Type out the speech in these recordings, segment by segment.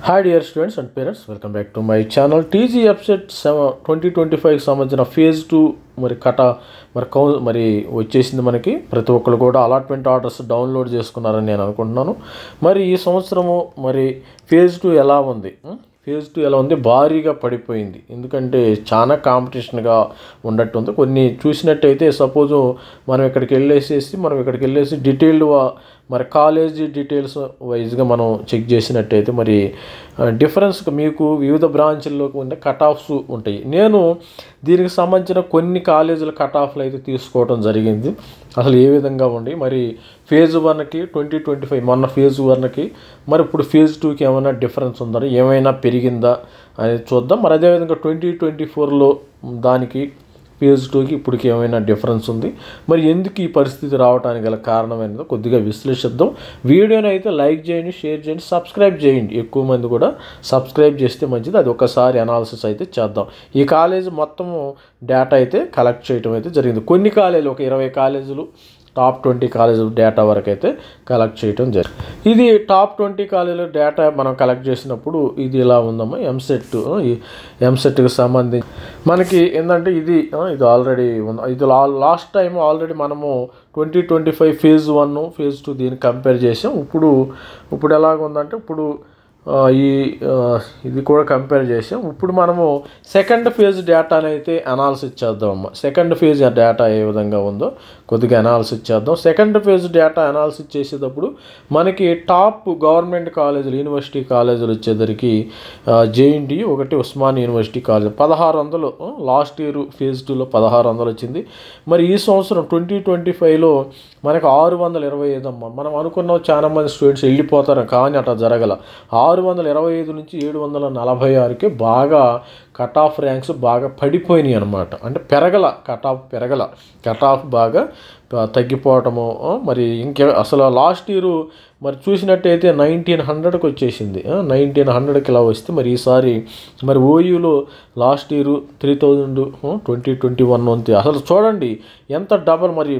Hi dear students and parents, welcome back to my channel. TG EAPCET 2025కి సంబంధించిన phase 2 మరి వచ్చేసింది. మనకి ప్రతి ఒక్కరు కూడా అలాట్మెంట్ ఆర్డర్స్ డౌన్లోడ్ చేసుకున్నారని నేను అనుకుంటున్నాను. మరి ఈ సంవత్సరము మరి ఫేజ్ 2 ఎలా ఉంది? ఫేజ్ 2 ఎలా ఉంది? భారీగా పడిపోయింది. ఎందుకంటే చాలా కాంపిటీషన్గా ఉండట్టుంది. కొన్ని చూసినట్టయితే సపోజు మనం ఇక్కడికి వెళ్ళేసి డీటెయిల్డ్ మరి కాలేజీ డీటెయిల్స్ వైజ్గా మనం చెక్ చేసినట్టయితే మరి డిఫరెన్స్ మీకు వివిధ బ్రాంచ్ల్లోకి ఉండే కట్ ఆఫ్స్ ఉంటాయి. నేను దీనికి సంబంధించిన కొన్ని కాలేజీల కట్ ఆఫ్లు అయితే తీసుకోవడం జరిగింది. అసలు ఏ విధంగా ఉండి మరి ఫేజ్ 1కి 2025 మొన్న ఫేజ్ 1కి మరి ఇప్పుడు ఫేజ్ 2కి ఏమైనా డిఫరెన్స్ ఉందా, ఏమైనా పెరిగిందా అనేది చూద్దాం. మరి అదేవిధంగా 2024లో దానికి ఫేజ్ 2కి ఇప్పటికి ఏమైనా డిఫరెన్స్ ఉంది, మరి ఎందుకు ఈ పరిస్థితి రావడానికి గల కారణమైనదో కొద్దిగా విశ్లేషిద్దాం. వీడియోని అయితే లైక్ చేయండి, షేర్ చేయండి, సబ్స్క్రైబ్ చేయండి. ఎక్కువ మంది కూడా సబ్స్క్రైబ్ చేస్తే మంచిది. అది ఒకసారి అనాలిసిస్ అయితే చేద్దాం. ఈ కాలేజీ మొత్తము డేటా అయితే కలెక్ట్ చేయడం అయితే జరిగింది. కొన్ని కాలేజీలు ఒక 20 కాలేజీలు టాప్ 20 కాలేజీల డేటా వరకు అయితే కలెక్ట్ చేయడం జరిగింది. ఇది టాప్ 20 కాలేజీల డేటా మనం కలెక్ట్ చేసినప్పుడు ఇది ఇలా ఉందమ్మా. ఎంసెట్కి సంబంధించి మనకి ఏంటంటే ఇది ఆల్రెడీ ఉంది. ఇది లాస్ట్ టైం ఆల్రెడీ మనము 2025 ఫేజ్ 1 ఫేజ్ 2 దీన్ని కంపేర్ చేసాం. ఇప్పుడు ఎలాగ ఉందంటే ఇది కూడా కంపేర్ చేసాం. ఇప్పుడు మనము సెకండ్ ఫేజ్ డేటాని అయితే అనాలిసిస్ చేద్దామమ్మా. సెకండ్ ఫేజ్ డేటా ఏ విధంగా ఉందో కొద్దిగా అనాలిసిస్ చేద్దాం. సెకండ్ ఫేజ్ డేటా అనాలిసిస్ చేసేటప్పుడు మనకి టాప్ గవర్నమెంట్ కాలేజీలు, యూనివర్సిటీ కాలేజీలు వచ్చేసరికి జేఎన్టీయూ ఒకటి, Osman university college 1600 last year phase 2లో 1600 వచ్చింది. మరి ఈ సంవత్సరం 2025లో మనకు 625 అమ్మ. మనం అనుకున్నాం చాలా మంది స్టూడెంట్స్ వెళ్ళిపోతారు, కానీ అట్లా జరగల. 625 నుంచి 746కి బాగా కట్ ఆఫ్ ర్యాంక్స్ బాగా పడిపోయినాయి అనమాట. అంటే కట్ ఆఫ్ బాగా తగ్గిపోవటము. మరి అసలు లాస్ట్ ఇయర్ మరి చూసినట్టయితే 1900కి వచ్చేసింది. 1900కి ఇలా వస్తే మరి ఈసారి మరి ఓయూలో లాస్ట్ ఇయర్ 3000 2021 ఉంది. అసలు చూడండి ఎంత డబల్. మరి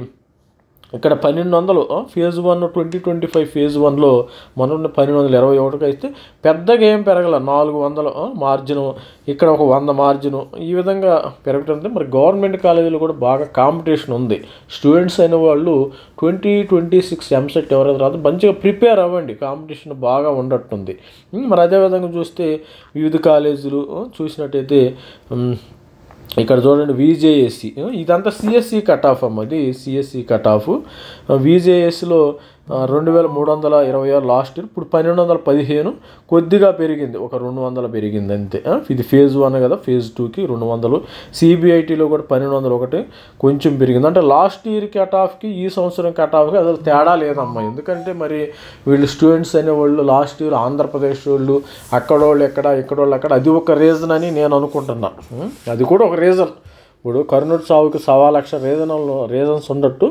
ఇక్కడ 1200 ఫేజ్ 1 2025 ఫేజ్ 1లో మనం 1221కి అయితే పెద్దగా ఏం పెరగల. 400 మార్జిన్, ఇక్కడ ఒక 100 మార్జిన్, ఈ విధంగా పెరగటంతో మరి గవర్నమెంట్ కాలేజీలో కూడా బాగా కాంపిటీషన్ ఉంది. స్టూడెంట్స్ అయిన వాళ్ళు 2026 ఎంసెట్ ఎవరైతే రాదు మంచిగా ప్రిపేర్ అవ్వండి, కాంపిటీషన్ బాగా ఉండట్టుంది. మరి అదేవిధంగా చూస్తే వివిధ కాలేజీలు చూసినట్టయితే ఇక్కడ చూడండి విజేఎస్సి, ఇదంతా సిఎస్సి కట్ ఆఫ్ అమ్మ. ఇది సిఎస్సి కట్ ఆఫ్. విజేఎస్సిలో 2326 లాస్ట్ ఇయర్, ఇప్పుడు 1215, కొద్దిగా పెరిగింది, ఒక 200 పెరిగింది అంతే. ఇది ఫేజ్ 1 కదా, ఫేజ్ 2కి 200. సిబిఐటీలో కూడా 1201 కొంచెం పెరిగింది. అంటే లాస్ట్ ఇయర్ కట్ ఆఫ్కి ఈ సంవత్సరం కట్ ఆఫ్కి అసలు తేడా లేదమ్మా. ఎందుకంటే మరి వీళ్ళు స్టూడెంట్స్ అనేవాళ్ళు లాస్ట్ ఇయర్ ఆంధ్రప్రదేశ్ వాళ్ళు అక్కడోళ్ళు ఎక్కడ అది ఒక రీజన్ అని నేను అనుకుంటున్నాను. అది కూడా ఒక రీజన్. ఇప్పుడు కర్నూలు సావుకి 1,00,000 రీజన్స్ ఉండట్టు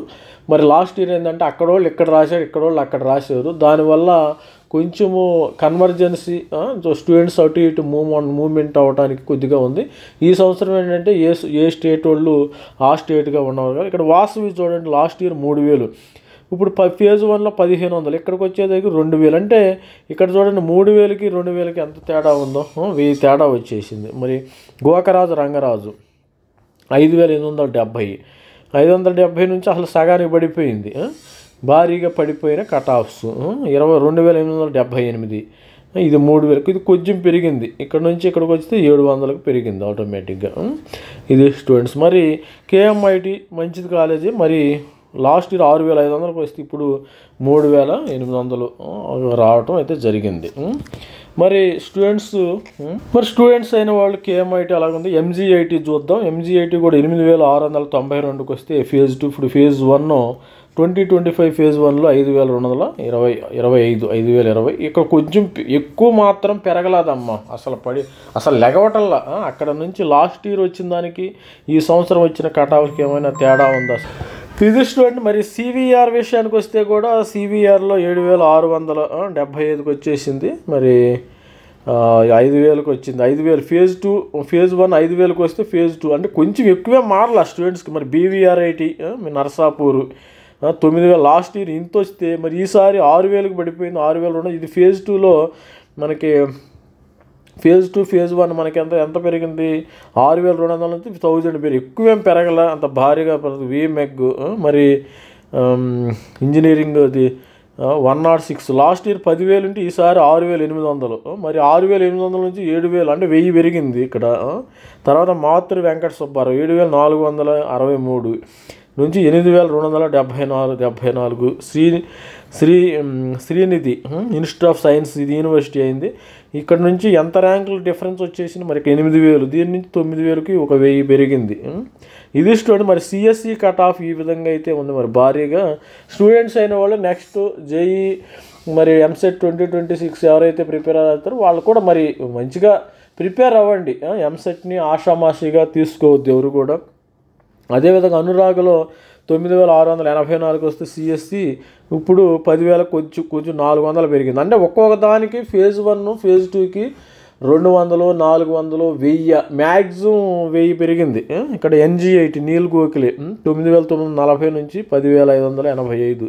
మరి లాస్ట్ ఇయర్ ఏంటంటే అక్కడోళ్ళు ఇక్కడ రాశారు, ఇక్కడోళ్ళు అక్కడ రాశారు. దానివల్ల కొంచెము కన్వర్జెన్సీ, స్టూడెంట్స్ అటు ఇటు మూవ్మెంట్ అవ్వడానికి కొద్దిగా ఉంది. ఈ సంవత్సరం ఏంటంటే ఏ స్టేట్ వాళ్ళు ఆ స్టేట్గా ఉన్నవారు కదా. ఇక్కడ వాసవి చూడండి, లాస్ట్ ఇయర్ 3000, ఇప్పుడు ఫేజ్ 1లో 1500, ఇక్కడికి వచ్చేదానికి 2000. అంటే ఇక్కడ చూడండి 3000కి 2000కి ఎంత తేడా ఉందో, 1000 తేడా వచ్చేసింది. మరి గోకరాజు రంగరాజు 5870 నుంచి అసలు సగానికి పడిపోయింది. భారీగా పడిపోయిన కట్ ఆఫ్స్ 22,878. ఇది 3000కి, ఇది కొంచెం పెరిగింది. ఇక్కడ నుంచి ఇక్కడికి వస్తే 700కి పెరిగింది ఆటోమేటిక్గా. ఇది స్టూడెంట్స్. మరి కేఎంఐటి మంచిది కాలేజీ. మరి లాస్ట్ ఇయర్ 6500కి వస్తే ఇప్పుడు 3800 రావటం అయితే జరిగింది. మరి స్టూడెంట్స్ అయిన వాళ్ళకి ఏమైతే అలాగుంది. ఎంజీఐటీ చూద్దాం. ఎంజీఐటీ కూడా 8692కి వస్తే ఫేజ్ 2, ఇప్పుడు ఫేజ్ 1 2025 ఫేజ్ 1లో 5220. ఇక్కడ కొంచెం ఎక్కువ మాత్రం పెరగలేదమ్మా. అసలు లెగవటల్లా. అక్కడ నుంచి లాస్ట్ ఇయర్ వచ్చిన దానికి ఈ సంవత్సరం వచ్చిన కట్ ఆఫ్కి ఏమైనా తేడా ఉందా? ఇది స్టూడెంట్. మరి సివిఆర్ విషయానికి వస్తే కూడా సివిఆర్లో 7675కి వచ్చేసింది. మరి 5000కి వచ్చింది. 5000 ఫేజ్ 2 ఫేజ్ 1 5000కి వస్తే ఫేజ్ 2 అంటే కొంచెం ఎక్కువే మారలా స్టూడెంట్స్కి. మరి బీవీఆర్ఐటి నర్సాపూర్ 9000 లాస్ట్ ఇయర్ ఇంత వస్తే మరి ఈసారి 6000కి పడిపోయింది. 6000 ఇది ఫేజ్ 2లో మనకి ఫేజ్ 2 ఫేజ్ 1 మనకి ఎంత పెరిగింది, 6200 నుంచి 1000 పెరిగి, ఎక్కువేం పెరగల అంత భారీగా విమెగ్. మరి ఇంజనీరింగ్ అది 106, లాస్ట్ ఇయర్ 10,000 ఉంటే ఈసారి 6,800. మరి 6,800 నుంచి 7,000 అంటే 1000 పెరిగింది ఇక్కడ. తర్వాత మాతృ వెంకట సుబ్బారావు 7,463 నుంచి 8,274. శ్రీనిధి ఇన్స్టిట్యూట్ ఆఫ్ సైన్స్, ఇది యూనివర్సిటీ అయింది. ఇక్కడ నుంచి ఎంత ర్యాంకులు డిఫరెన్స్ వచ్చేసింది, మరి 8,000, దీని నుంచి 9,000కి 1,000 పెరిగింది. ఇది స్టూడెంట్. మరి సిఎస్సి కట్ ఆఫ్ ఈ విధంగా అయితే ఉంది. మరి భారీగా స్టూడెంట్స్ అయిన వాళ్ళు నెక్స్ట్ జేఈ మరి ఎంసెట్ 2026 ఎవరైతే ప్రిపేర్ అవుతారో వాళ్ళు కూడా మరి మంచిగా ప్రిపేర్ అవ్వండి. ఎంసెట్ని ఆషామాషిగా తీసుకోవద్దు ఎవరు కూడా. అదేవిధంగా అనురాగలో 9,684 వస్తే సిఎస్సి ఇప్పుడు 10,000 కొంచెం 400 పెరిగింది. అంటే ఒక్కొక్క దానికి ఫేజ్ 1 ఫేజ్ 2కి 200, 400, 1000, మ్యాక్సిమం 1000 పెరిగింది. ఇక్కడ NG8 నీల్ గోఖలే 9,940 నుంచి 10,585.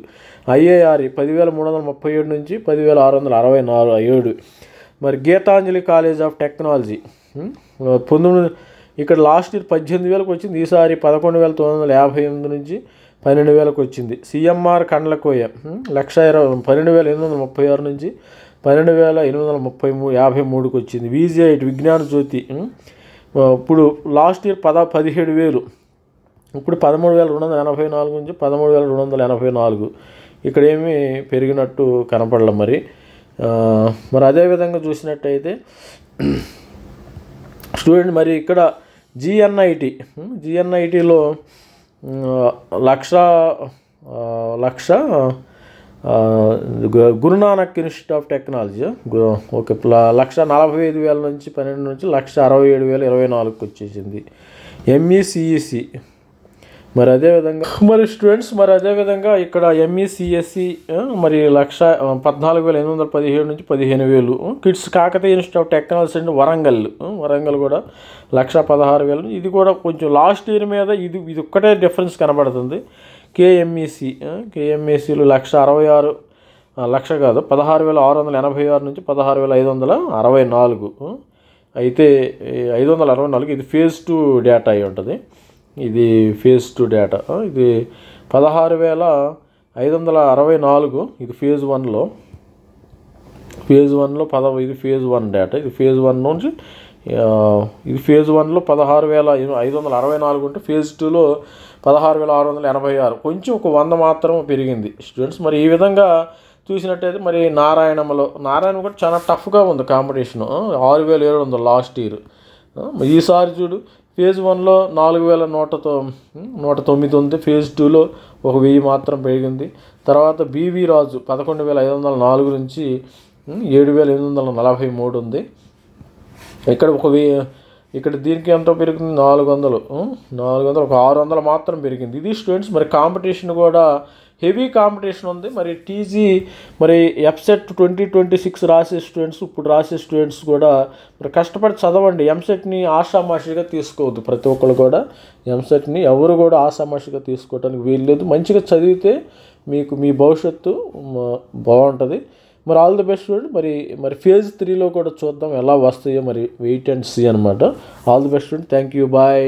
IIRE 10,337 నుంచి 10,667. మరి గీతాంజలి కాలేజ్ ఆఫ్ టెక్నాలజీ 19, ఇక్కడ లాస్ట్ ఇయర్ 18,000కి వచ్చింది, ఈసారి 11,958 నుంచి 12,000కి వచ్చింది. CMR కండ్లకోయ 12,836 నుంచి 12,853 వచ్చింది. VG8 విజ్ఞాన జ్యోతి ఇప్పుడు లాస్ట్ ఇయర్ 17,000, ఇప్పుడు 13,284 నుంచి 13,284. ఇక్కడ ఏమీ పెరిగినట్టు కనపడలే. మరి అదేవిధంగా చూసినట్టయితే స్టూడెంట్ మరి ఇక్కడ GNITలో 1,00,000 Guru Nanak institute of technology okay 1,45,000 నుంచి 12 నుంచి 1,67,024కి వచ్చేసింది. MECEC మరి అదేవిధంగా మరి స్టూడెంట్స్ మరి అదేవిధంగా ఇక్కడ MECSE మరి 14,817 నుంచి 15,000. Kids Kakatiya institute of technology and Warangal కూడా 1,16,000. ఇది కూడా కొంచెం లాస్ట్ ఇయర్ మీద ఇది ఒక్కటే డిఫరెన్స్ కనబడుతుంది. KMACలో 1,66,000 కాదు 16,686 నుంచి 16,564. అయితే 564 ఇది ఫేజ్ 2 డేటా అయి ఉంటుంది. ఇది ఫేజ్ 2 డేటా. ఇది 16,564 ఇది ఫేజ్ 1లో ఇది ఫేజ్ 1 డేటా. ఇది ఫేజ్ 1 నుంచి ఇది ఫేజ్ 1లో 16,564 ఉంటే ఫేజ్ 2లో 16,686, కొంచెం ఒక 100 మాత్రం పెరిగింది స్టూడెంట్స్. మరి ఈ విధంగా చూసినట్టయితే మరి నారాయణ కూడా చాలా టఫ్గా ఉంది కాంపిటీషన్. 6,700 last year. ఈసారి చూడు ఫేజ్ 1లో 4,109 ఉంది, ఫేజ్ 2లో 1,000 మాత్రం పెరిగింది. తర్వాత BV రాజు 11,504 నుంచి 7,843 ఉంది. ఇక్కడ దీనికి ఎంతో పెరిగింది 400 ఒక 600 మాత్రం పెరిగింది. ఇది స్టూడెంట్స్ మరి కాంపిటీషన్ కూడా హెవీ కాంపిటీషన్ ఉంది. మరి టీజీ మరి ఎంసెట్ 2026 రాసే స్టూడెంట్స్, ఇప్పుడు రాసే స్టూడెంట్స్ కూడా మరి కష్టపడి చదవండి. ఎంసెట్ని ఆషామాషిగా తీసుకోవద్దు. ప్రతి ఒక్కరు కూడా ఎంసెట్ని ఎవరు కూడా ఆషామాషిగా తీసుకోవడానికి వీల్లేదు. మంచిగా చదివితే మీకు మీ భవిష్యత్తు బాగుంటుంది. మరి ఆల్ ది బెస్ట్ స్టూడెంట్. మరి ఫేజ్ 3లో కూడా చూద్దాం ఎలా వస్తాయో, మరి వెయిట్ అండ్ సీ అనమాట. All the best student. Thank you. Bye.